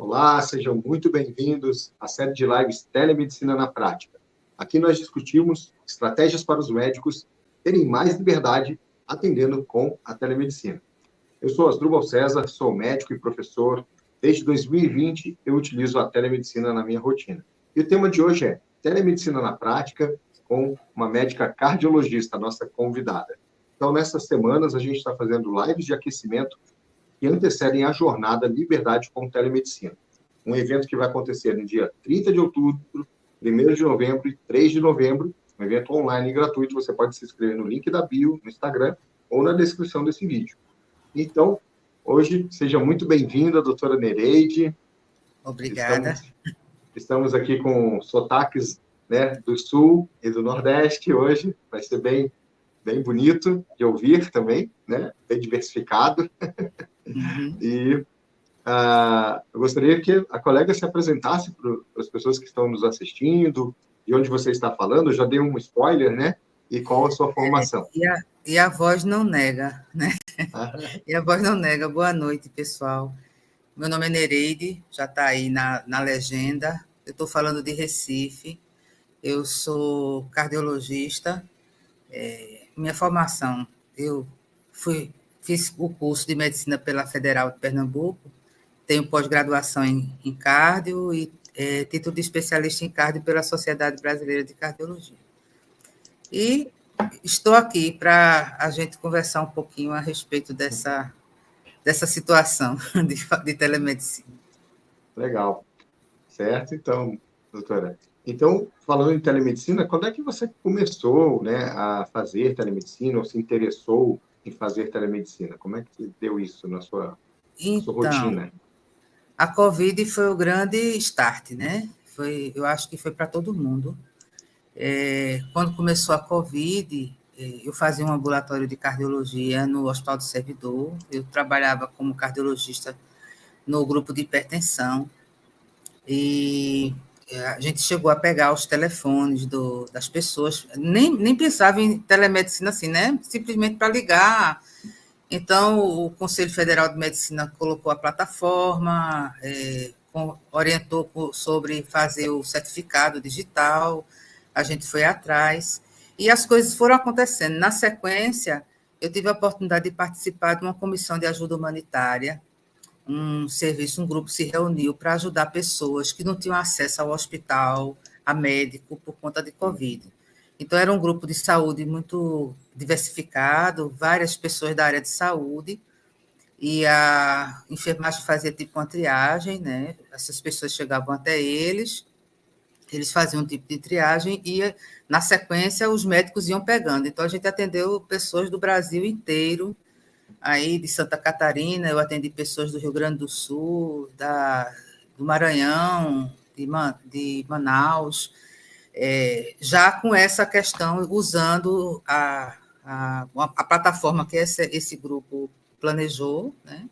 Olá, sejam muito bem-vindos à série de lives Telemedicina na Prática. Aqui nós discutimos estratégias para os médicos terem mais liberdade atendendo com a telemedicina. Eu sou Asdrubal César, sou médico e professor. Desde 2020, eu utilizo a telemedicina na minha rotina. E o tema de hoje é Telemedicina na Prática com uma médica cardiologista, nossa convidada. Então, nessas semanas, a gente está fazendo lives de aquecimento que antecedem a jornada Liberdade com Telemedicina. Um evento que vai acontecer no dia 30 de outubro, 1º de novembro e 3 de novembro, um evento online e gratuito. Você pode se inscrever no link da bio, no Instagram, ou na descrição desse vídeo. Então, hoje, seja muito bem-vinda, doutora Nereide. Obrigada. Estamos aqui com sotaques, né, do Sul e do Nordeste hoje. Vai ser bem bonito de ouvir também, né? Bem diversificado. Uhum. E eu gostaria que a colega se apresentasse para as pessoas que estão nos assistindo, de onde você está falando. Eu já dei um spoiler, né? E qual a sua formação. E a voz não nega, né? E a voz não nega. Boa noite, pessoal. Meu nome é Nereide, já está aí na legenda. Eu estou falando de Recife. Eu sou cardiologista. Minha formação, eu fiz o curso de medicina pela Federal de Pernambuco, tenho pós-graduação em cardio e título de especialista em cardio pela Sociedade Brasileira de Cardiologia. E estou aqui para a gente conversar um pouquinho a respeito dessa situação de telemedicina. Legal. Certo, então, doutora. Então, falando em telemedicina, quando é que você começou, né, a fazer telemedicina ou se interessou em fazer telemedicina? Como é que deu isso na sua rotina? A Covid foi o grande start, né? Eu acho que foi para todo mundo. Quando começou a Covid, eu fazia um ambulatório de cardiologia no Hospital do Servidor. Eu trabalhava como cardiologista no grupo de hipertensão. E a gente chegou a pegar os telefones das pessoas. Nem pensava em telemedicina assim, né? Simplesmente para ligar. Então, o Conselho Federal de Medicina colocou a plataforma, orientou sobre fazer o certificado digital, a gente foi atrás, e as coisas foram acontecendo. Na sequência, eu tive a oportunidade de participar de uma comissão de ajuda humanitária, um grupo se reuniu para ajudar pessoas que não tinham acesso ao hospital, a médico, por conta de Covid. Então, era um grupo de saúde muito diversificado, várias pessoas da área de saúde, e a enfermagem fazia tipo uma triagem, né? Essas pessoas chegavam até eles faziam um tipo de triagem e, na sequência, os médicos iam pegando. Então, a gente atendeu pessoas do Brasil inteiro, aí de Santa Catarina, eu atendi pessoas do Rio Grande do Sul, do Maranhão, de Manaus, já com essa questão, usando a plataforma que esse grupo planejou, né?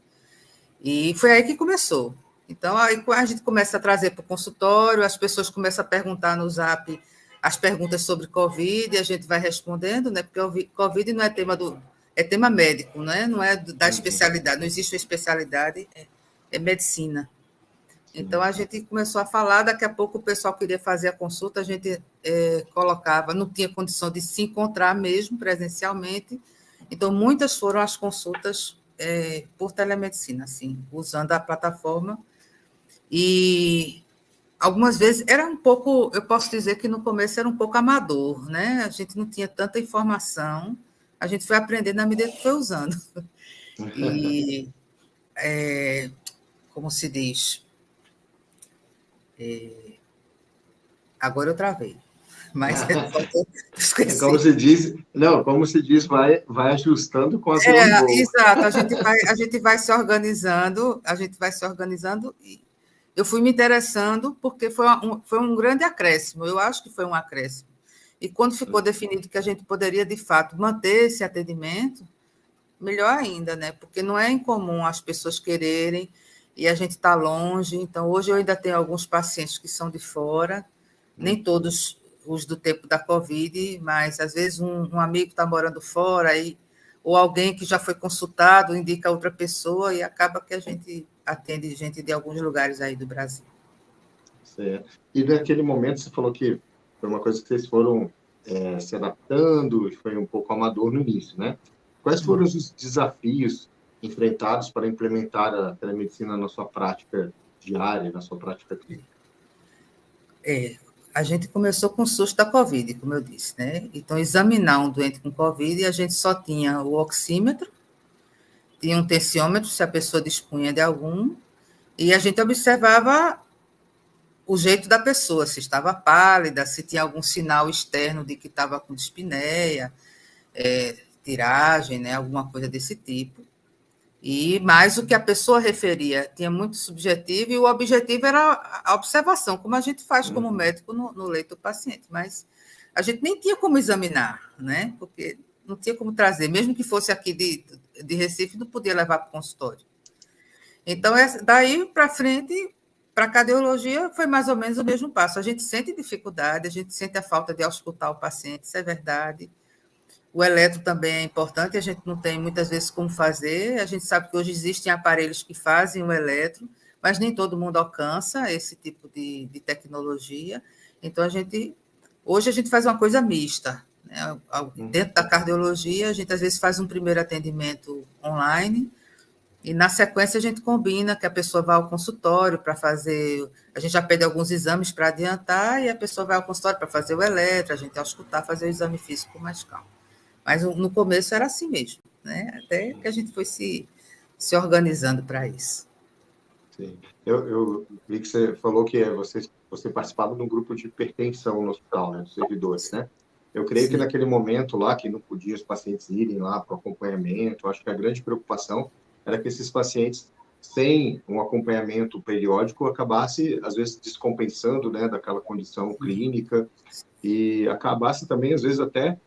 E foi aí que começou. Então, aí a gente começa a trazer para o consultório, as pessoas começam a perguntar no Zap as perguntas sobre Covid, e a gente vai respondendo, né? Porque Covid não é tema médico, né? Não é da especialidade, não existe uma especialidade, é medicina. Então, a gente começou a falar, daqui a pouco o pessoal queria fazer a consulta, a gente colocava, não tinha condição de se encontrar mesmo presencialmente, então muitas foram as consultas por telemedicina, assim, usando a plataforma, e algumas vezes era um pouco, eu posso dizer que no começo era um pouco amador, né? A gente não tinha tanta informação, a gente foi aprendendo na medida que foi usando. E, como se diz... Agora eu travei, mas Como se diz, vai ajustando com a sua boa. Exato, a gente vai se organizando, e eu fui me interessando porque foi um grande acréscimo, eu acho que foi um acréscimo. E quando ficou definido que a gente poderia, de fato, manter esse atendimento, melhor ainda, né? Porque não é incomum as pessoas quererem e a gente está longe. Então, hoje eu ainda tenho alguns pacientes que são de fora, nem todos os do tempo da Covid, mas às vezes um amigo está morando fora, aí ou alguém que já foi consultado indica outra pessoa e acaba que a gente atende gente de alguns lugares aí do Brasil. Certo. E naquele momento você falou que foi uma coisa que vocês foram se adaptando e foi um pouco amador no início, né? Quais foram os desafios enfrentados para implementar a telemedicina na sua prática diária, na sua prática clínica? A gente começou com o susto da Covid, como eu disse, né? Então, examinar um doente com Covid, a gente só tinha o oxímetro, tinha um tensiômetro, se a pessoa dispunha de algum, e a gente observava o jeito da pessoa, se estava pálida, se tinha algum sinal externo de que estava com dispneia, tiragem, né, alguma coisa desse tipo. E mais o que a pessoa referia tinha muito subjetivo e o objetivo era a observação, como a gente faz como médico no leito do paciente. Mas a gente nem tinha como examinar, né? Porque não tinha como trazer, mesmo que fosse aqui de Recife, não podia levar para o consultório. Então, daí para frente, para a cardiologia, foi mais ou menos o mesmo passo. A gente sente dificuldade, a gente sente a falta de auscultar o paciente, isso é verdade. O eletro também é importante, a gente não tem muitas vezes como fazer. A gente sabe que hoje existem aparelhos que fazem o eletro, mas nem todo mundo alcança esse tipo de tecnologia. Então, hoje a gente faz uma coisa mista, né? Dentro da cardiologia, a gente às vezes faz um primeiro atendimento online, e na sequência a gente combina que a pessoa vá ao consultório para fazer. A gente já pede alguns exames para adiantar, e a pessoa vai ao consultório para fazer o eletro, a gente auscultar, fazer o exame físico com mais calma. Mas no começo era assim mesmo, né? Até que a gente foi se organizando para isso. Sim. Eu vi que você falou que você participava de um grupo de hipertensão no hospital, né, dos servidores, né? Eu creio que Sim. naquele momento lá, que não podia os pacientes irem lá para o acompanhamento, acho que a grande preocupação era que esses pacientes, sem um acompanhamento periódico, acabasse, às vezes, descompensando, né, daquela condição clínica e acabasse também, às vezes, até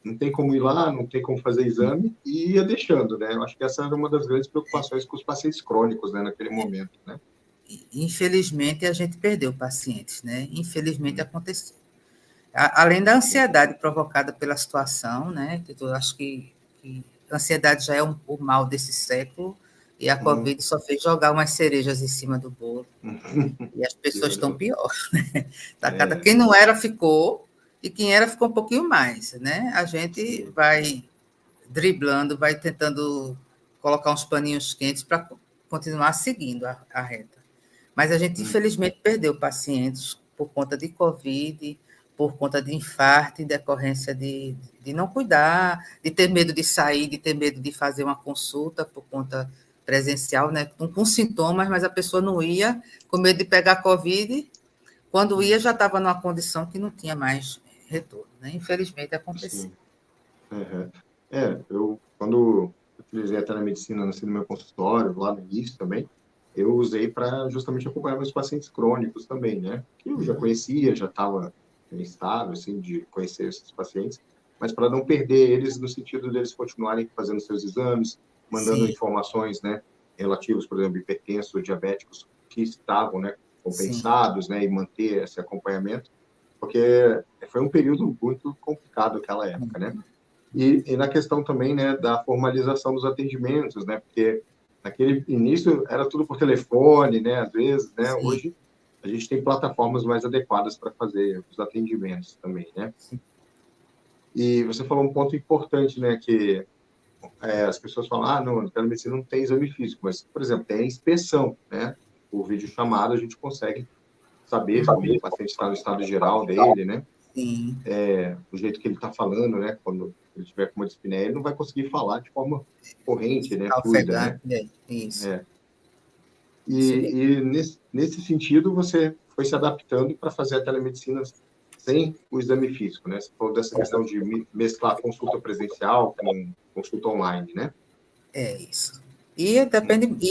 não tem como ir lá, não tem como fazer exame, e ia deixando, né? Eu acho que essa era uma das grandes preocupações com os pacientes crônicos, né, naquele momento, né? Infelizmente, a gente perdeu pacientes, né? Infelizmente, aconteceu. Além da ansiedade provocada pela situação, né? Eu acho que a ansiedade já é o mal desse século, e a Covid só fez jogar umas cerejas em cima do bolo. E as pessoas estão pior, né? Quem não era, ficou, e quem era, ficou um pouquinho mais, né? A gente vai driblando, vai tentando colocar uns paninhos quentes para continuar seguindo a reta. Mas a gente, infelizmente, perdeu pacientes por conta de Covid, por conta de infarto, em decorrência de não cuidar, de ter medo de sair, de ter medo de fazer uma consulta por conta presencial, né? Com sintomas, mas a pessoa não ia, com medo de pegar Covid. Quando ia, já estava numa condição que não tinha mais retorno, né? Infelizmente, aconteceu. Uhum. Eu, quando utilizei a telemedicina no meu consultório, lá no início também, eu usei para justamente acompanhar meus pacientes crônicos também, né? Que eu já conhecia, já estava em estado, assim, de conhecer esses pacientes, mas para não perder eles no sentido deles continuarem fazendo seus exames, mandando informações, né, relativas, por exemplo, hipertensos, diabéticos que estavam, né, compensados, né, e manter esse acompanhamento, porque foi um período muito complicado aquela época, né? E na questão também, né, da formalização dos atendimentos, né, porque naquele início era tudo por telefone, né, às vezes, né, hoje a gente tem plataformas mais adequadas para fazer os atendimentos também, né. E você falou um ponto importante, né, que as pessoas falam, não, na telemedicina não tem exame físico, mas, por exemplo, tem a inspeção, né, por videochamada a gente consegue saber como o paciente está no estado geral dele, né, Sim. O jeito que ele está falando, né? Quando ele tiver com uma dispneia, ele não vai conseguir falar de forma corrente, né? Fluida, né? Ofegante, isso. E nesse sentido, você foi se adaptando para fazer a telemedicina sem o exame físico, né? Você falou dessa questão de mesclar consulta presencial com consulta online, né? É isso. E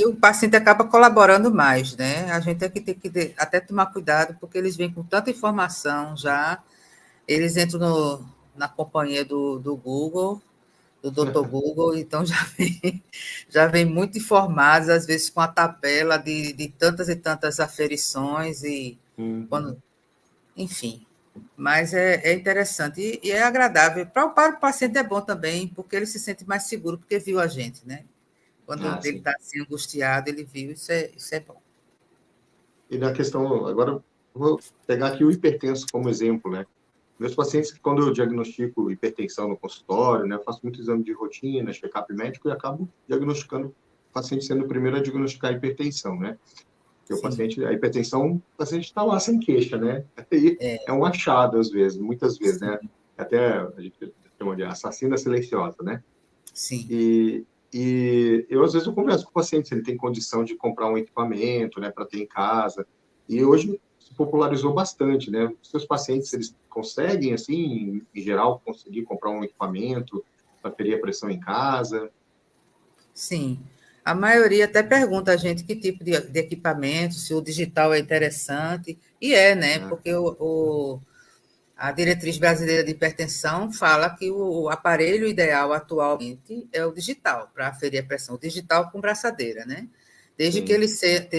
o paciente acaba colaborando mais, né? A gente tem que até tomar cuidado, porque eles vêm com tanta informação já, eles entram na companhia do Google, do Dr. Google, então já vem muito informados, às vezes com a tabela de tantas e tantas aferições, e quando, enfim. Mas é interessante e é agradável. Para o paciente é bom também, porque ele se sente mais seguro, porque viu a gente, né? Quando Ah, ele sim. está assim angustiado, ele viu, isso é bom. E na questão, agora, eu vou pegar aqui o hipertenso como exemplo, né? Meus pacientes, quando eu diagnostico hipertensão no consultório, né, eu faço muito exame de rotina, check-up médico e acabo diagnosticando o paciente sendo o primeiro a diagnosticar a hipertensão, né? Porque o Sim, paciente, a hipertensão, o paciente está lá sem queixa, né? Aí é um achado, às vezes, muitas vezes, né? sim, Até a gente chama de assassina silenciosa, né? sim. E, e eu, às vezes, eu converso com o paciente se ele tem condição de comprar um equipamento, né, para ter em casa. E hoje se popularizou bastante, né? Os seus pacientes, eles conseguem, assim, em geral, conseguir comprar um equipamento para ferir a pressão em casa? Sim. A maioria até pergunta a gente que tipo de equipamento, se o digital é interessante. E é, né? Né? Porque a diretriz brasileira de hipertensão fala que o aparelho ideal atualmente é o digital, para aferir a pressão. O digital com braçadeira, né? Desde que Sim. ele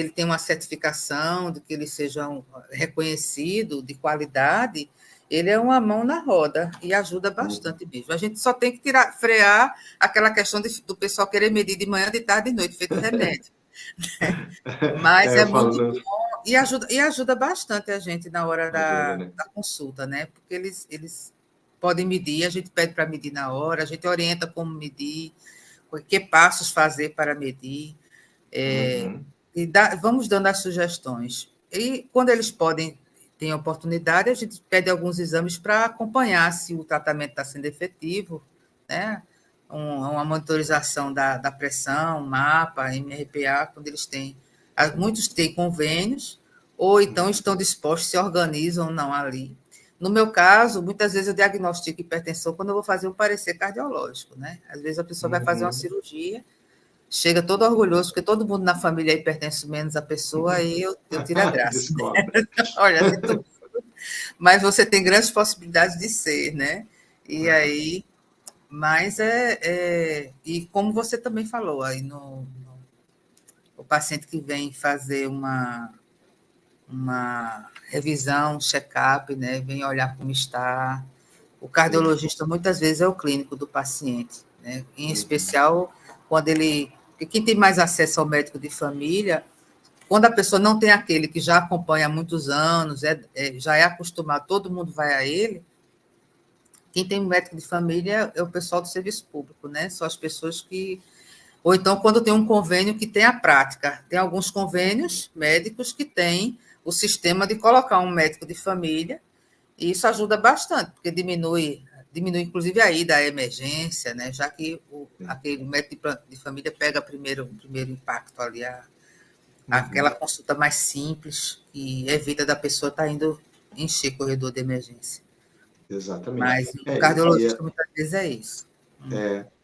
tenha uma certificação, de que ele seja reconhecido, de qualidade, ele é uma mão na roda e ajuda Uhum. bastante mesmo. A gente só tem que frear aquela questão do pessoal querer medir de manhã, de tarde e de noite, feito remédio. Mas É, é eu falo, muito não, bom e ajuda bastante a gente na hora ajuda, né? da consulta, né? Porque eles podem medir, a gente pede para medir na hora, a gente orienta como medir, que passos fazer para medir, Uhum. e vamos dando as sugestões. E quando eles podem, têm oportunidade, a gente pede alguns exames para acompanhar se o tratamento está sendo efetivo, né? Uma monitorização da pressão, mapa, MRPA, quando eles têm. Muitos têm convênios, ou então Uhum. estão dispostos, se organizam ou não ali. No meu caso, muitas vezes eu diagnostico hipertensão quando eu vou fazer um parecer cardiológico, né? Às vezes a pessoa vai fazer uma Uhum. cirurgia, chega todo orgulhoso, porque todo mundo na família é hipertenso, menos a pessoa, aí eu tiro a graça. Descobre. Olha, sinto, mas você tem grandes possibilidades de ser, né? E Uhum. aí, mas e como você também falou, aí o paciente que vem fazer uma revisão, um check-up, né? Vem olhar como está. O Sim. cardiologista muitas vezes é o clínico do paciente, né? Em Uhum. especial quando ele. Porque quem tem mais acesso ao médico de família, quando a pessoa não tem aquele que já acompanha há muitos anos, já é acostumado, todo mundo vai a ele, quem tem um médico de família é o pessoal do serviço público, né? São as pessoas que. Ou então, quando tem um convênio que tem a prática. Tem alguns convênios médicos que têm o sistema de colocar um médico de família, e isso ajuda bastante, porque diminui inclusive a ida à emergência, né? Já que Sim. aquele médico de família pega o primeiro impacto ali, aquela Uhum. consulta mais simples, e evita da pessoa estar indo encher corredor de emergência. Exatamente. Mas o cardiologista muitas vezes é isso.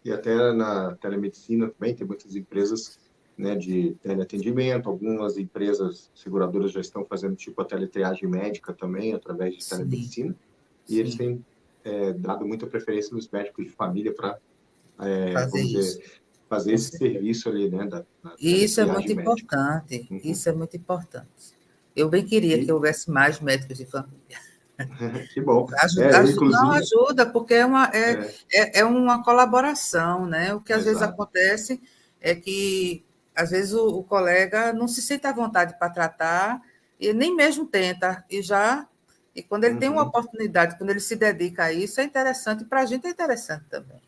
E até na telemedicina também tem muitas empresas, né, de teleatendimento, algumas empresas seguradoras já estão fazendo tipo a teletriagem médica também através de Sim, telemedicina, e eles sim, têm dado muita preferência nos médicos de família para, fazer vamos dizer, isso, fazer com esse certeza. serviço ali, né, da E isso é muito teletriagem médica. importante, Uhum. isso é muito importante. Eu bem queria que E houvesse mais médicos de família. que bom. Ajuda, Eu não inclusive, ajuda, porque é, é uma colaboração, né? O que às vezes exato. acontece é que, às vezes, o colega não se sente à vontade para tratar e nem mesmo tenta, e quando ele tem uma Uhum. oportunidade, quando ele se dedica a isso, é interessante, para a gente é interessante também.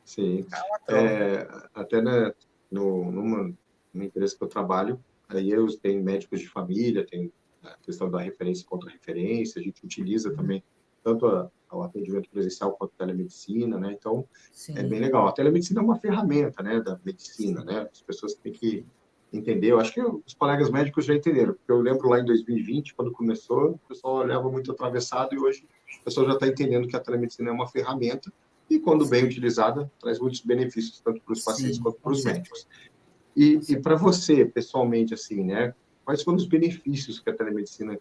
Sim. É uma troca. É, até né, numa empresa que eu trabalho, aí eu tenho médicos de família, tem a questão da referência e contra-referência, a gente utiliza também tanto o atendimento presencial quanto a telemedicina, né? Então, é bem Sim, legal. A telemedicina é uma ferramenta, né, da medicina, sim, né? As pessoas têm que sim, entender. Eu acho que os colegas médicos já entenderam, porque eu lembro lá em 2020, quando começou, o pessoal olhava muito atravessado e hoje o pessoal já está entendendo que a telemedicina é uma ferramenta e, quando bem sim, utilizada, traz muitos benefícios tanto para os pacientes sim, quanto para com os certeza, médicos. com E certeza. para você, pessoalmente, assim, né? Quais foram os benefícios que a telemedicina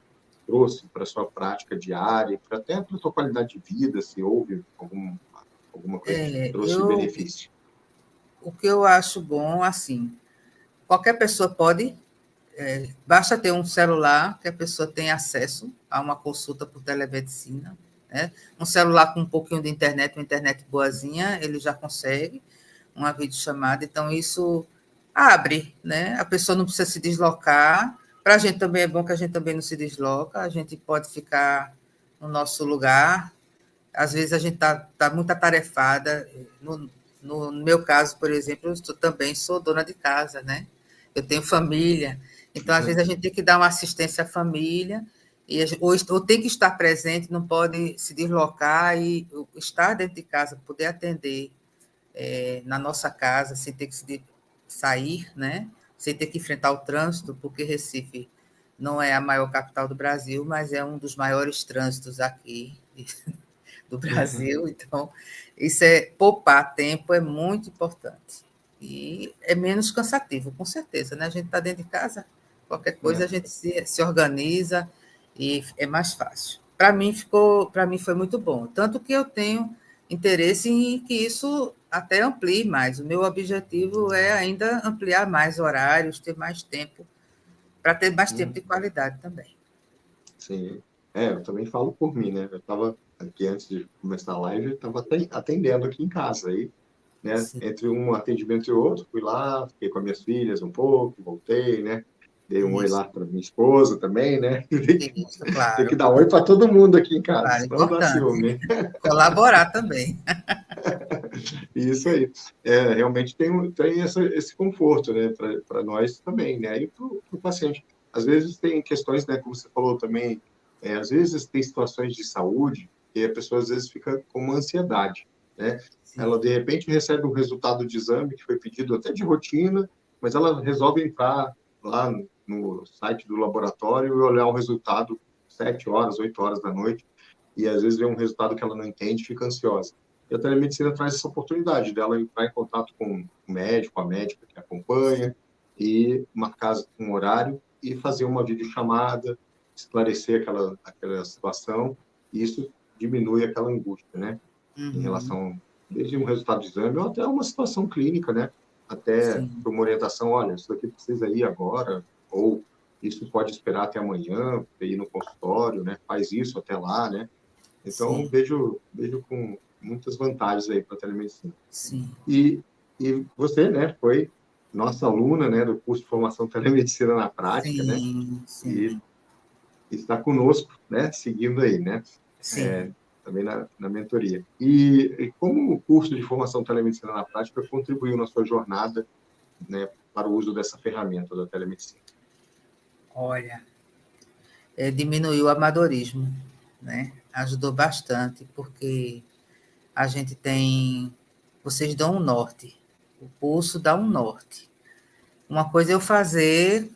trouxe para a sua prática diária, até para a sua qualidade de vida, se houve alguma coisa que É, trouxe benefício? o que eu acho bom, assim, qualquer pessoa pode basta ter um celular que a pessoa tem acesso a uma consulta por telemedicina, né? Um celular com um pouquinho de internet, uma internet boazinha, ele já consegue uma videochamada. Então, isso abre, né? A pessoa não precisa se deslocar. Para a gente também é bom que a gente também não se desloca, a gente pode ficar no nosso lugar. Às vezes a gente tá muito atarefada. No meu caso, por exemplo, eu também sou dona de casa, né? Eu tenho família, então às vezes a gente tem que dar uma assistência à família, ou tem que estar presente, não pode se deslocar e estar dentro de casa, poder atender na nossa casa, sem ter que sair, né? Sem ter que enfrentar o trânsito, porque Recife não é a maior capital do Brasil, mas é um dos maiores trânsitos aqui do Brasil. Então, isso poupar tempo é muito importante. E é menos cansativo, com certeza, né? A gente está dentro de casa, qualquer coisa a gente se organiza e é mais fácil. Para mim foi muito bom, tanto que eu tenho interesse em que isso até amplie mais. O meu objetivo é ainda ampliar mais horários, ter mais tempo, para ter mais tempo de qualidade também. Sim. Eu também falo por mim, né? Eu estava aqui antes de começar a live, eu estava atendendo aqui em casa. Aí, né? Sim. Entre um atendimento e outro, fui lá, fiquei com as minhas filhas um pouco, voltei, né? Dei um oi lá para minha esposa também, né? Isso, Tem que claro. dar oi para todo mundo aqui em casa, Claro, senão dá importante. ciúme. Colaborar também. Isso aí. Realmente tem esse conforto, né? Para nós também, né? E para o paciente. Às vezes tem questões, né? Como você falou também, às vezes tem situações de saúde e a pessoa às vezes fica com uma ansiedade, né? Sim. Ela, de repente, recebe um resultado de exame que foi pedido até de rotina, mas ela resolve entrar lá no site do laboratório e olhar o resultado 7 horas, 8 horas da noite, e às vezes vê um resultado que ela não entende e fica ansiosa. E a telemedicina traz essa oportunidade dela entrar em contato com o médico, a médica que acompanha, e marcar um horário e fazer uma videochamada, esclarecer aquela situação, e isso diminui aquela angústia, né? Em Uhum. relação, desde um resultado de exame ou até uma situação clínica, né? Até Sim, uma orientação, olha, isso aqui precisa ir agora, ou isso pode esperar até amanhã, para ir no consultório, né? Faz isso até lá, né? Então, sim, vejo com muitas vantagens aí para a telemedicina. sim, E, e você, né, foi nossa aluna, né, do curso de formação Telemedicina na Prática, né? sim, E sim, está conosco, né, seguindo aí, né? sim. Também na mentoria. E como o curso de formação Telemedicina na Prática contribuiu na sua jornada, né, para o uso dessa ferramenta da telemedicina? Olha, diminuiu o amadorismo, né? Ajudou bastante, porque a gente tem. Vocês dão um norte, o curso dá um norte. Uma coisa é eu fazer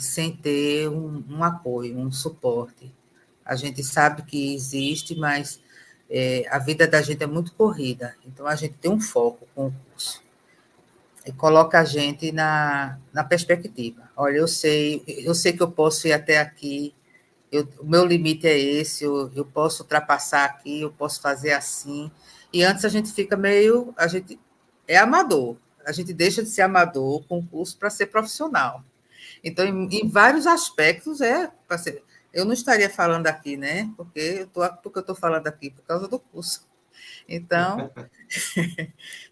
sem ter um apoio, um suporte. A gente sabe que existe, mas a vida da gente é muito corrida. Então, a gente tem um foco com o curso. E coloca a gente na perspectiva. Olha, eu sei que eu posso ir até aqui, o meu limite é esse, eu posso ultrapassar aqui, eu posso fazer assim. E antes a gente fica meio. A gente é amador. A gente deixa de ser amador com o curso para ser profissional. Então, em vários aspectos, eu não estaria falando aqui, né? Porque eu estou falando aqui por causa do curso. Então,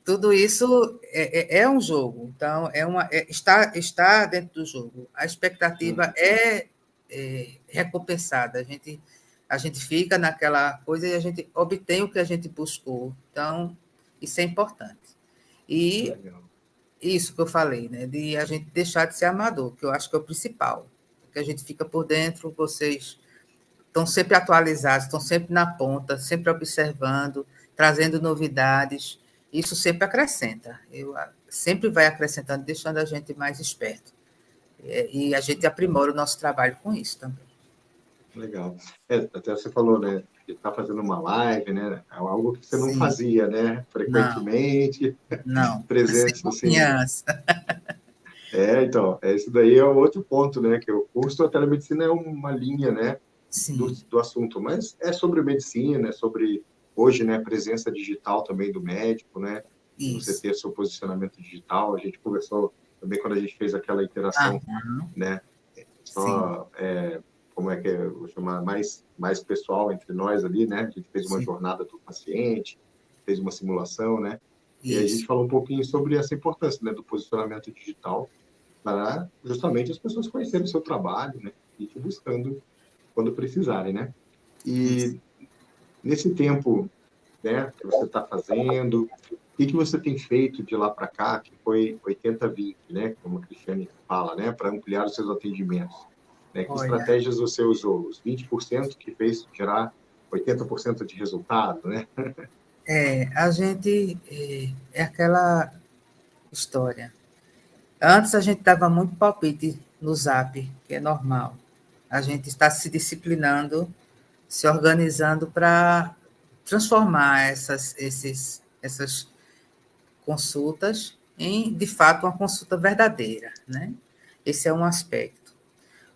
tudo isso é um jogo. Então, está dentro do jogo. A expectativa é recompensada. A gente fica naquela coisa e a gente obtém o que a gente buscou. Então, isso é importante. E Legal. isso que eu falei, né? De a gente deixar de ser amador, que eu acho que é o principal. Que a gente fica por dentro, vocês estão sempre atualizados, estão sempre na ponta, sempre observando, trazendo novidades. Isso sempre acrescenta. Sempre vai acrescentando, deixando a gente mais esperto. E a gente aprimora o nosso trabalho com isso também. Legal. Até você falou, né, de estar fazendo uma live, né, é algo que você não Sim, fazia, né, não, frequentemente, não. Sem presença, assim. confiança. Então, esse daí é o outro ponto, né, que o curso da telemedicina é uma linha, né, Sim, do assunto, mas é sobre medicina, é sobre, hoje, né, presença digital também do médico, né, de você isso. ter seu posicionamento digital. A gente conversou também quando a gente fez aquela interação, né? Só, como é que eu vou chamar, mais pessoal entre nós ali, né? A gente fez uma jornada do paciente, fez uma simulação, né? E a gente falou um pouquinho sobre essa importância, né, do posicionamento digital para justamente as pessoas conhecerem o seu trabalho, né? E te buscando quando precisarem, né? E nesse tempo, né, que você está fazendo, o que você tem feito de lá para cá, que foi 80-20, né, como a Cristiane fala, né, para ampliar os seus atendimentos? Né? Que estratégias você usou? Os 20% que fez gerar 80% de resultado, né? A gente é aquela história. Antes a gente dava muito palpite no Zap, que é normal. A gente está se disciplinando, se organizando para transformar essas consultas em, de fato, uma consulta verdadeira, né? Esse é um aspecto.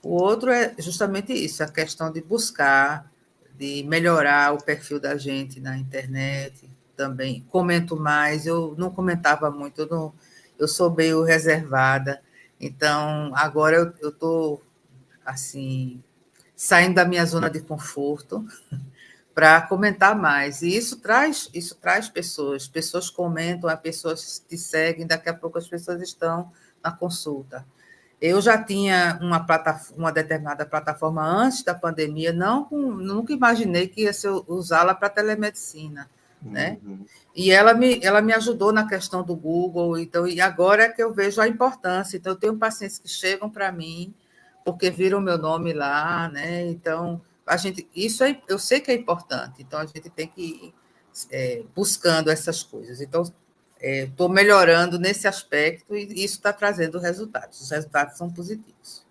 O outro é justamente isso, a questão de buscar, de melhorar o perfil da gente na internet também. Comento mais, eu não comentava muito, eu sou meio reservada, então agora eu estou, assim, saindo da minha zona de conforto para comentar mais. E isso traz pessoas comentam, as pessoas te seguem, daqui a pouco as pessoas estão na consulta. Eu já tinha uma determinada plataforma antes da pandemia, nunca imaginei que ia usá-la para telemedicina, né? E ela me ajudou na questão do Google, então, e agora é que eu vejo a importância. Então, eu tenho pacientes que chegam para mim porque viram meu nome lá, né? Então, eu sei que é importante, então a gente tem que ir buscando essas coisas. Então, estou melhorando nesse aspecto e isso está trazendo resultados. Os resultados são positivos.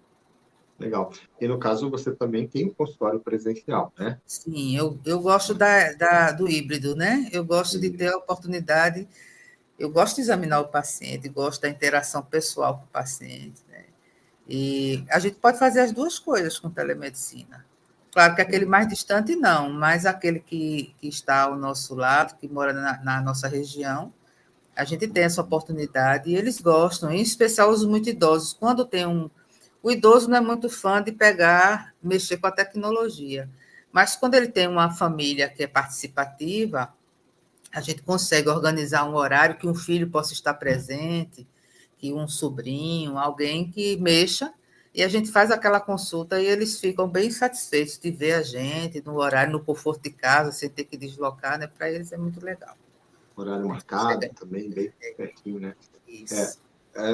Legal. E no caso, você também tem um consultório presencial, né? Sim, eu gosto do híbrido, né? Eu gosto de ter a oportunidade, eu gosto de examinar o paciente, gosto da interação pessoal com o paciente, né? E a gente pode fazer as duas coisas com telemedicina. Claro que aquele mais distante não, mas aquele que está ao nosso lado, que mora na nossa região, a gente tem essa oportunidade e eles gostam, em especial os muito idosos. Quando tem o idoso não é muito fã de mexer com a tecnologia, mas quando ele tem uma família que é participativa, a gente consegue organizar um horário que um filho possa estar presente, que um sobrinho, alguém que mexa, e a gente faz aquela consulta e eles ficam bem satisfeitos de ver a gente no horário, no conforto de casa, sem ter que deslocar, né? Para eles é muito legal. Horário marcado também, bem pertinho, né? Isso.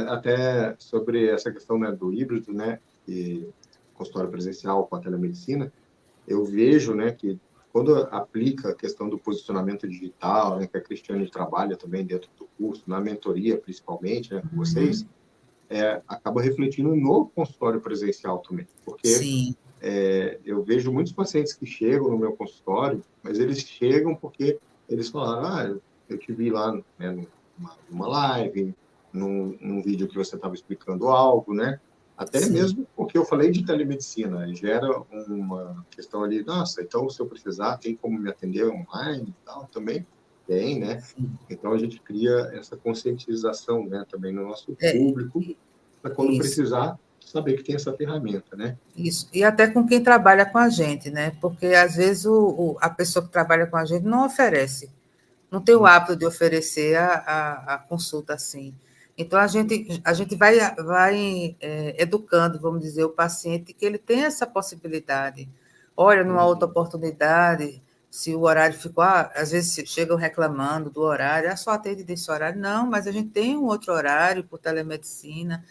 Até sobre essa questão, né, do híbrido, né, e consultório presencial com a telemedicina, eu vejo, né, que quando aplica a questão do posicionamento digital, né, que a Cristiane trabalha também dentro do curso, na mentoria principalmente, né, com vocês, acaba refletindo no consultório presencial também, porque eu vejo muitos pacientes que chegam no meu consultório, mas eles chegam porque eles falaram, eu te vi lá, né, numa live, num vídeo que você estava explicando algo, né? Até mesmo porque eu falei de telemedicina, gera uma questão ali, nossa, então se eu precisar, tem como me atender online e tal, também tem, né? Então a gente cria essa conscientização, né, também no nosso público, para quando precisar, saber que tem essa ferramenta, né? Isso, e até com quem trabalha com a gente, né? Porque às vezes a pessoa que trabalha com a gente não oferece, não tem o hábito de oferecer a consulta assim. Então, a gente vai educando, vamos dizer, o paciente que ele tem essa possibilidade. Olha, numa outra oportunidade, se o horário ficou... às vezes chegam reclamando do horário, só atende desse horário. Não, mas a gente tem um outro horário por telemedicina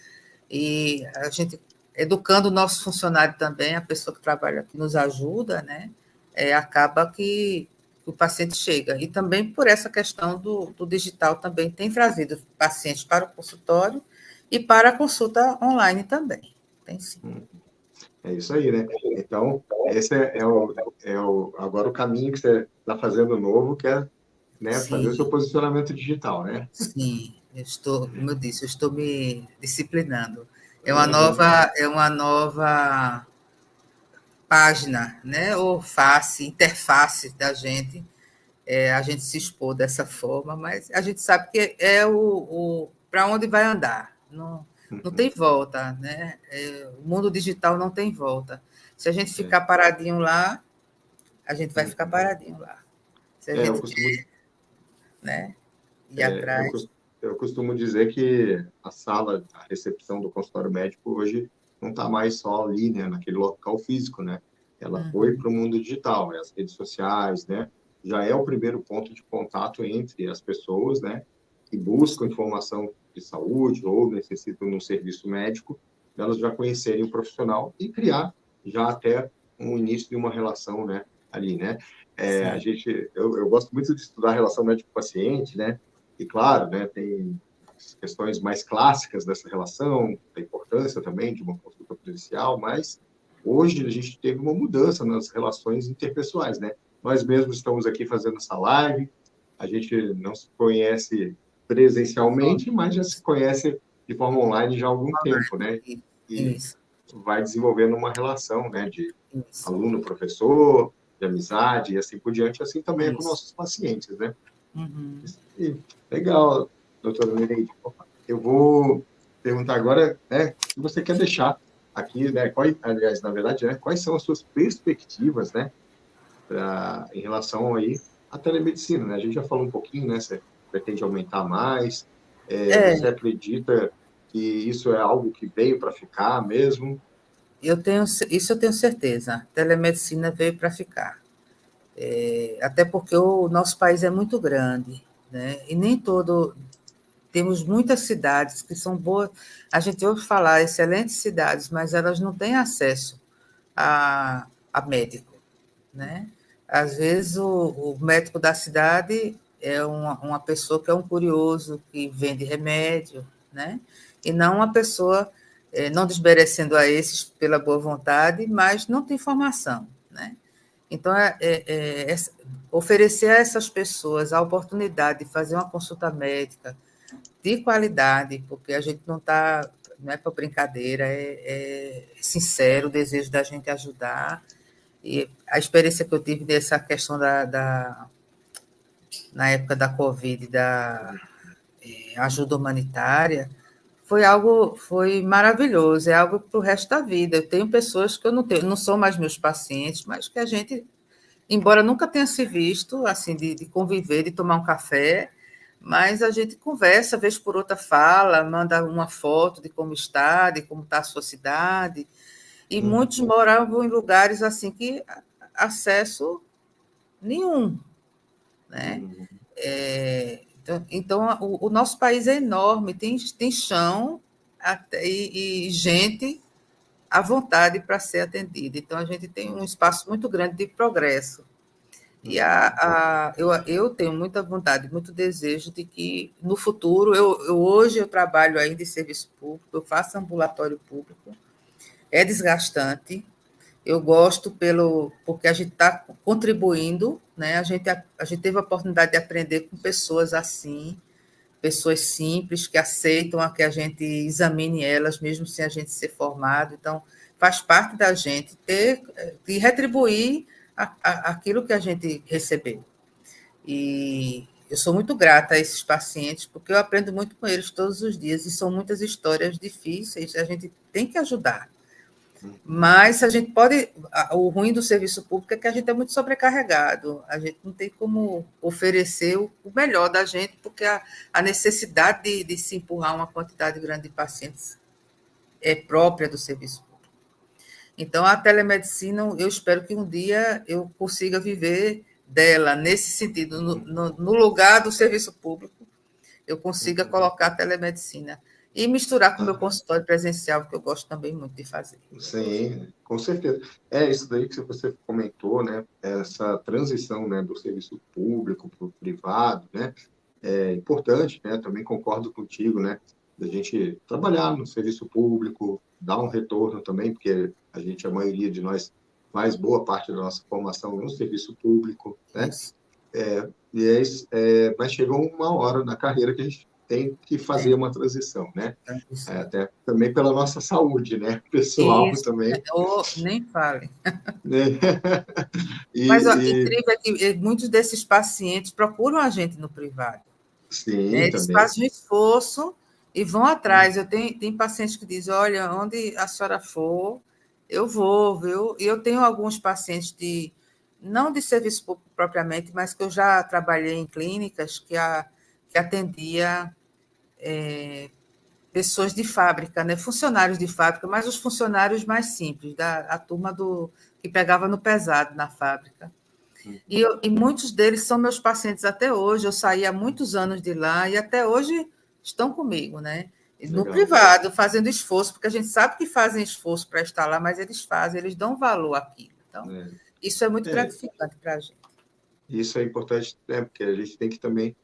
e a gente, educando o nosso funcionário também, a pessoa que trabalha, que nos ajuda, né? Acaba que o paciente chega. E também por essa questão do digital também tem trazido pacientes para o consultório e para a consulta online também. Tem sim. É isso aí, né? Então, esse agora o caminho que você está fazendo novo, que é, né, fazer o seu posicionamento digital, né? Sim, como eu disse, eu estou me disciplinando. É uma nova página, né? Ou interface da gente, a gente se expor dessa forma, mas a gente sabe que é para onde vai andar. Não, não tem volta, né? O mundo digital não tem volta. Se a gente ficar paradinho lá, a gente vai ficar paradinho lá. Se a gente quer, né, ir atrás. Eu costumo dizer que a sala, a recepção do consultório médico hoje não está mais só ali, né, naquele local físico, né? Ela foi para o mundo digital, as redes sociais, né? Já é o primeiro ponto de contato entre as pessoas, né, que buscam informação de saúde ou necessitam de um serviço médico, elas já conhecerem o profissional e criar já até um início de uma relação, né, ali, né? Eu gosto muito de estudar a relação médico-paciente, né? E, claro, né, tem questões mais clássicas dessa relação, da importância também de uma consulta presencial, mas hoje a gente teve uma mudança nas relações interpessoais, né? Nós mesmos estamos aqui fazendo essa live, a gente não se conhece presencialmente, mas já se conhece de forma online já há algum tempo, né? E Isso, vai desenvolvendo uma relação, né, de isso, aluno-professor, de amizade e assim por diante, assim também é com isso. nossos pacientes, né? Uhum. E, legal, doutora Nereide. Eu vou perguntar agora, né, o que você quer deixar aqui, né, aliás, na verdade, né, quais são as suas perspectivas, né, em relação aí à telemedicina, né? A gente já falou um pouquinho, né, você pretende aumentar mais, você acredita que isso é algo que veio para ficar mesmo? Isso eu tenho certeza. Telemedicina veio para ficar. Até porque o nosso país é muito grande, né? E nem todo. Temos muitas cidades que são boas. A gente ouve falar excelentes cidades, mas elas não têm acesso a médico, né? Às vezes o médico da cidade é uma pessoa que é um curioso que vende remédio, né? E não uma pessoa, não desmerecendo a esses pela boa vontade, mas não tem formação, né? Então, oferecer a essas pessoas a oportunidade de fazer uma consulta médica de qualidade, porque a gente não é para brincadeira, é sincero o desejo da gente ajudar. E a experiência que eu tive dessa questão na época da Covid, da ajuda humanitária, foi maravilhoso, é algo para o resto da vida. Eu tenho pessoas que eu não são mais meus pacientes, mas que a gente, embora nunca tenha se visto, assim, de conviver, de tomar um café, mas a gente conversa, vez por outra fala, manda uma foto de como está a sua cidade, e muitos moravam em lugares assim que acesso nenhum, né? Então o nosso país é enorme, tem chão e gente à vontade para ser atendida. Então, a gente tem um espaço muito grande de progresso. E eu tenho muita vontade, muito desejo de que, no futuro, hoje eu trabalho ainda em serviço público, eu faço ambulatório público, é desgastante, eu gosto porque a gente está contribuindo, né? A gente teve a oportunidade de aprender com pessoas assim, pessoas simples que aceitam a que a gente examine elas, mesmo sem a gente ser formado. Então, faz parte da gente de retribuir aquilo que a gente recebeu. E eu sou muito grata a esses pacientes, porque eu aprendo muito com eles todos os dias, e são muitas histórias difíceis, a gente tem que ajudar. Mas a gente pode. O ruim do serviço público é que a gente é muito sobrecarregado. A gente não tem como oferecer o melhor da gente, porque a necessidade de se empurrar uma quantidade grande de pacientes é própria do serviço público. Então, a telemedicina, eu espero que um dia eu consiga viver dela, nesse sentido, no lugar do serviço público, eu consiga colocar a telemedicina. E misturar com o meu consultório presencial, que eu gosto também muito de fazer. Sim, com certeza. É isso daí que você comentou, né? Essa transição, né, do serviço público para o privado, né? É importante, né? Também concordo contigo, né? Da gente trabalhar no serviço público, dar um retorno também, porque a maioria de nós faz boa parte da nossa formação no serviço público, né? Isso. Mas chegou uma hora na carreira que a gente tem que fazer uma transição, né? Até também pela nossa saúde, né? Pessoal Isso, também. nem fale. Né? Mas ó, incrível é que muitos desses pacientes procuram a gente no privado, Sim, né? Eles também. fazem um esforço e vão atrás. Eu tenho pacientes que dizem, olha, onde a senhora for, eu vou, viu? E eu tenho alguns pacientes não de serviço público propriamente, mas que eu já trabalhei em clínicas que atendia pessoas de fábrica, né? Funcionários de fábrica, mas os funcionários mais simples, a turma que pegava no pesado na fábrica. E muitos deles são meus pacientes até hoje. Eu saí há muitos anos de lá e até hoje estão comigo, né? No Legal. privado, fazendo esforço, porque a gente sabe que fazem esforço para estar lá, mas eles dão valor àquilo. Então, isso é muito gratificante para a gente. Isso é importante, né? Porque a gente tem que também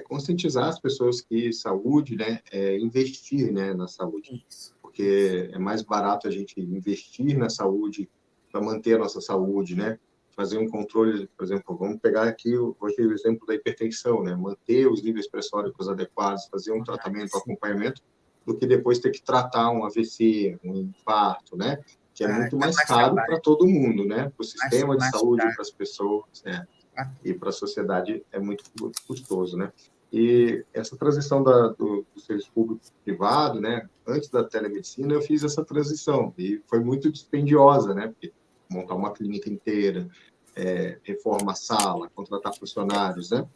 conscientizar as pessoas que saúde, né, investir, né, na saúde. Isso. Porque é mais barato a gente investir na saúde para manter a nossa saúde, né? Fazer um controle, por exemplo, vamos pegar aqui hoje o exemplo da hipertensão, né? Manter os níveis pressóricos adequados, fazer um tratamento, um acompanhamento, do que depois ter que tratar um AVC, um infarto, né? Que é muito mais caro para todo mundo, né? Para o sistema de saúde, para as pessoas, e para a sociedade é muito custoso, né? E essa transição do serviço público-privado, né? Antes da telemedicina, eu fiz essa transição e foi muito dispendiosa, né? Porque montar uma clínica inteira, reforma a sala, contratar funcionários, né?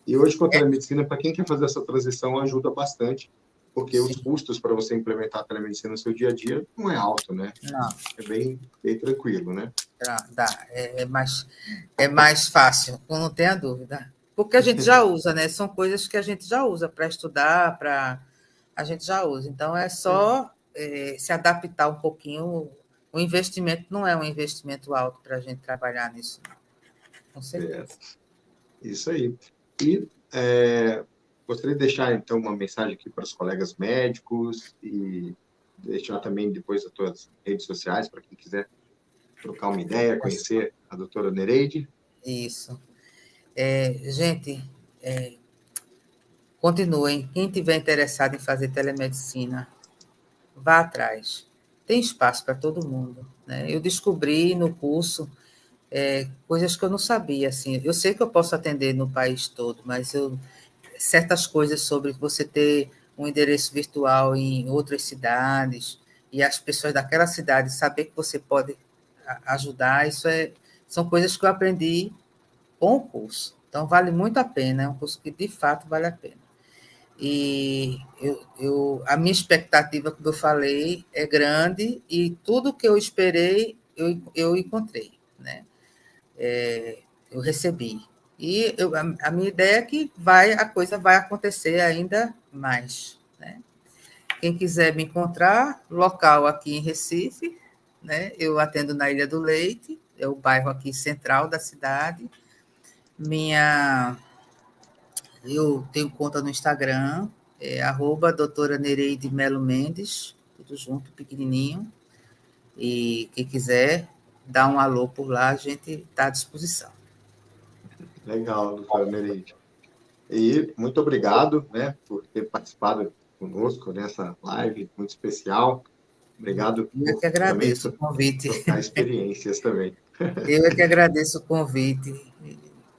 E hoje, com a telemedicina, para quem quer fazer essa transição, ajuda bastante, porque os custos para você implementar a telemedicina no seu dia a dia não é alto, né? Não. É bem tranquilo, né? Dá. É mais fácil, não tenha dúvida. Porque a gente já usa, né? São coisas que a gente já usa para estudar, a gente já usa. Então, é só se adaptar um pouquinho. O investimento não é um investimento alto para a gente trabalhar nisso, com certeza. Isso aí. E gostaria de deixar, então, uma mensagem aqui para os colegas médicos e deixar também depois as tuas redes sociais para quem quiser trocar uma ideia, conhecer a doutora Nereide. Isso. Gente, continuem. Quem tiver interessado em fazer telemedicina, vá atrás. Tem espaço para todo mundo, né? Eu descobri no curso coisas que eu não sabia. Assim. Eu sei que eu posso atender no país todo, mas certas coisas sobre você ter um endereço virtual em outras cidades e as pessoas daquela cidade saber que você pode ajudar, são coisas que eu aprendi com o curso. Então, vale muito a pena, é um curso que, de fato, vale a pena. E a minha expectativa, como eu falei, é grande e tudo que eu esperei, eu encontrei, né? Eu recebi. E a minha ideia é que a coisa vai acontecer ainda mais, né? Quem quiser me encontrar, local aqui em Recife, né? Eu atendo na Ilha do Leite, é o bairro aqui central da cidade. Eu tenho conta no Instagram, doutora Nereide Melo Mendes, tudo junto, pequenininho. E quem quiser dar um alô por lá, a gente está à disposição. Legal, doutora Nereide. E muito obrigado, né, por ter participado conosco nessa live muito especial. Obrigado Eu que agradeço o convite. Trocar experiências também. Eu é que agradeço o convite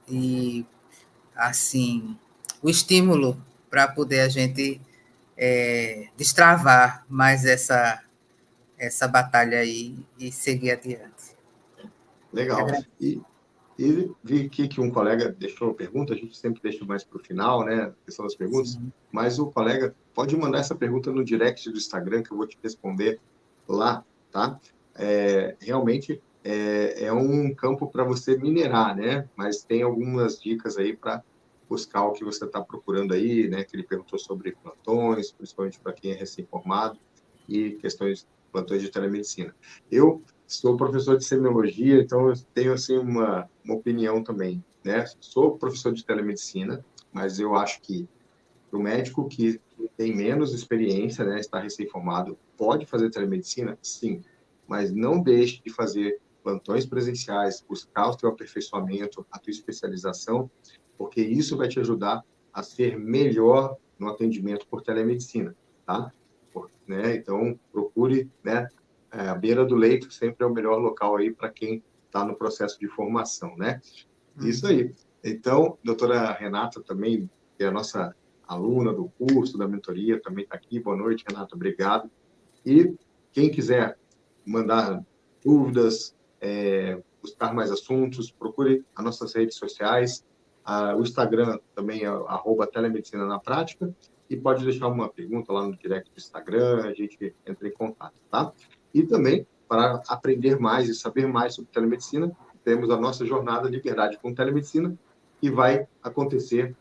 e, assim, o estímulo para poder a gente destravar mais essa batalha aí e seguir adiante. Legal. E vi aqui que um colega deixou pergunta, a gente sempre deixa mais para o final, né, a questão das perguntas, sim, mas o colega pode mandar essa pergunta no direct do Instagram, que eu vou te responder lá, tá? Realmente é um campo para você minerar, né? Mas tem algumas dicas aí para buscar o que você está procurando aí, né? Que ele perguntou sobre plantões, principalmente para quem é recém-formado, e questões de plantões de telemedicina. Eu sou professor de semiologia, então eu tenho assim uma opinião também, né? Sou professor de telemedicina, mas eu acho que o médico que tem menos experiência, né, está recém-formado, pode fazer telemedicina? Sim, mas não deixe de fazer plantões presenciais, buscar o seu aperfeiçoamento, a tua especialização, porque isso vai te ajudar a ser melhor no atendimento por telemedicina, tá? Né? Então, procure, né, a beira do leito sempre é o melhor local aí para quem está no processo de formação, né? Isso aí. Então, doutora Renata também, que é a nossa aluna do curso, da mentoria, também está aqui. Boa noite, Renata, obrigado. E quem quiser mandar dúvidas, buscar mais assuntos, procure as nossas redes sociais. O Instagram também é @telemedicina na prática, e pode deixar uma pergunta lá no direct do Instagram, a gente entra em contato, tá? E também, para aprender mais e saber mais sobre telemedicina, temos a nossa jornada Liberdade com Telemedicina, que vai acontecer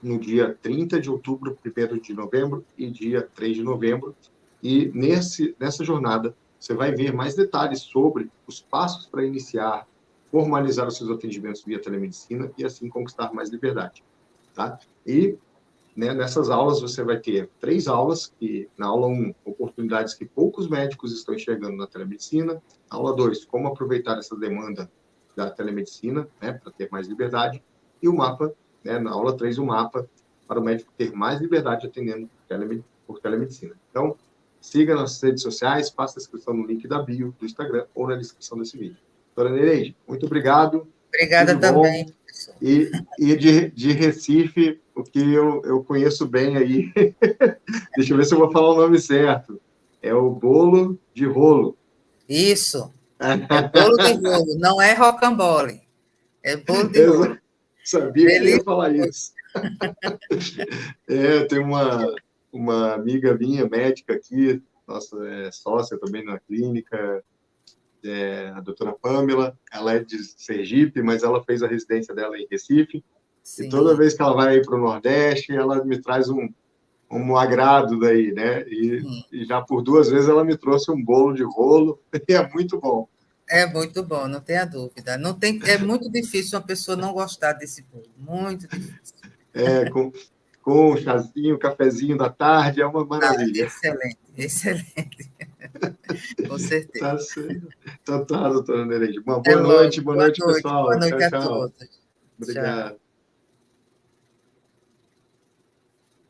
no dia 30 de outubro, 1º de novembro e dia 3 de novembro. E nessa jornada, você vai ver mais detalhes sobre os passos para iniciar, formalizar os seus atendimentos via telemedicina e assim conquistar mais liberdade, tá? E nessas aulas você vai ter 3 aulas, que na aula 1, oportunidades que poucos médicos estão enxergando na telemedicina. Aula 2, como aproveitar essa demanda da telemedicina, para ter mais liberdade. E o mapa, na aula 3, o mapa para o médico ter mais liberdade atendendo por telemedicina. Então, siga nas redes sociais, faça a inscrição no link da bio do Instagram ou na descrição desse vídeo. Doutora Nereide, muito obrigado. Obrigada também. E de Recife, o que eu conheço bem aí, deixa eu ver se eu vou falar o nome certo, é o bolo de rolo. Isso, é bolo de rolo, não é rocambole, é bolo de rolo. Sabia que eu ia falar isso. Eu tenho uma amiga minha, médica aqui, nossa sócia também na clínica, a doutora Pamela, ela é de Sergipe, mas ela fez a residência dela em Recife. Sim. E toda vez que ela vai para o Nordeste, ela me traz um agrado daí, né? E já por 2 vezes ela me trouxe um bolo de rolo, e é muito bom. É muito bom, não tenha dúvida. É muito difícil uma pessoa não gostar desse bolo, muito difícil. Com um chazinho, um cafezinho da tarde, é uma maravilha. Excelente, excelente. Com certeza. Tá certo. Então tá, doutora Nereide. Boa noite, pessoal. Boa noite tchau, a todos. Obrigado. Tchau.